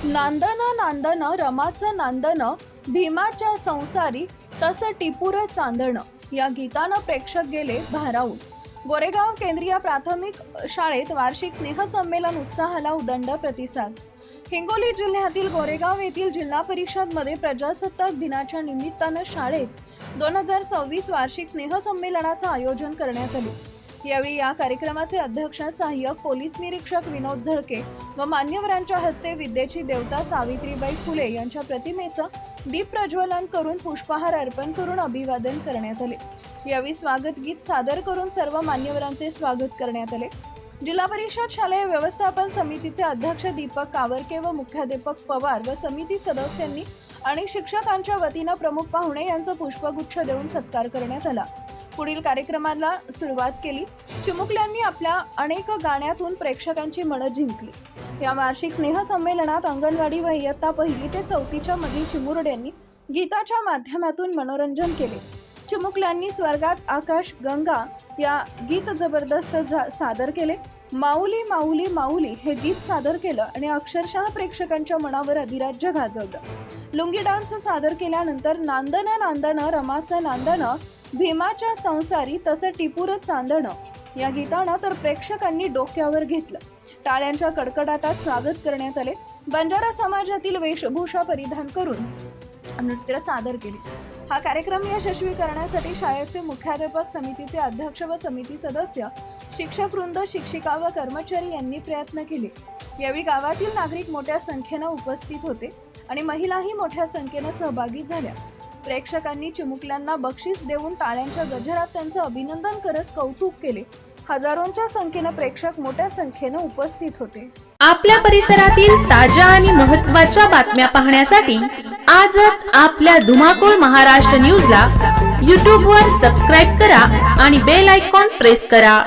नांदन नांदन रमाचं नांदन, भीमाच्या संसारी तसं टिपूर चांदण या गीतानं प्रेक्षक गेले भारावून। गोरेगाव केंद्रीय प्राथमिक शाळेत वार्षिक स्नेहसंमेलन उत्साहाला उदंड प्रतिसाद। हिंगोली जिल्ह्यातील गोरेगाव येथील जिल्हा परिषद मध्ये प्रजासत्ताक दिनाच्या निमित्तानं शाळेत 2026 वार्षिक स्नेहसंमेलनाचं आयोजन करण्यात आले। यावेळी या कार्यक्रमाचे अध्यक्ष सहाय्यक पोलीस निरीक्षक विनोद झळके व मान्यवरांच्या हस्ते विद्येची देवता सावित्रीबाई फुले यांच्या प्रतिमेचं दीप प्रज्वलन करून पुष्पहार अर्पण करून अभिवादन करण्यात आले। यावेळी स्वागत गीत सादर करून सर्व मान्यवरांचे स्वागत करण्यात आले। जिल्हा परिषद शालेय व्यवस्थापन समितीचे अध्यक्ष दीपक कावरके व मुख्याध्यापक पवार व समिती सदस्यांनी आणि शिक्षकांच्या वतीने प्रमुख पाहुणे यांचा पुष्पगुच्छ देऊन सत्कार करण्यात आला। पुढील कार्यक्रमाला सुरुवात केली। चिमुकल्यांनी आपल्या अनेक गाण्यातून प्रेक्षकांची मनं जिंकली। या वार्षिक स्नेहसंमेलनात अंगणवाडी व इयत्ता 1ली ते 4थीच्या मधील चिमुरड्यांनी गीताच्या माध्यमातून मनोरंजन केले। चिमुकल्यांनी स्वर्गात आकाश गंगा या गीत जबरदस्त सादर केले। माऊली माऊली माऊली हे गीत सादर केलं आणि अक्षरशः प्रेक्षकांच्या मनावर अधिराज्य गाजवलं। लुंगी डान्स सादर केल्यानंतर नांदन नांदन रमाचं नांदन, भीमाच्या संसारी तसं टिपूर चांदण या गीतानं तर प्रेक्षकांनी डोक्यावर घेतलं। टाळ्यांच्या कडकडाटात स्वागत करण्यात आले। बंजारा समाजातील वेशभूषा परिधान करून नृत्य सादर केले। हा कार्यक्रम यशस्वी करण्यासाठी शाळेचे मुख्याध्यापक, समितीचे अध्यक्ष व समिती सदस्य, शिक्षक वृंद, शिक्षिका व कर्मचारी यांनी प्रयत्न केले। यावेळी गावातील नागरिक मोठ्या संख्येने उपस्थित होते आणि महिलाही मोठ्या संख्येने सहभागी झाल्या। प्रेक्षकांनी चिमुकल्यांना बक्षीस देऊन टाळ्यांच्या गजरात त्यांचं अभिनंदन करत कौतुक केले। हजारोंच्या संख्येने प्रेक्षक मोठ्या संख्येने उपस्थित होते। आपल्या परिसरातील ताज्या आणि महत्त्वाच्या बातम्या पाहण्यासाठी आजच आपल्या धुमाकूळ महाराष्ट्र न्यूजला YouTube वर सबस्क्राइब करा आणि बेल आयकॉन प्रेस करा।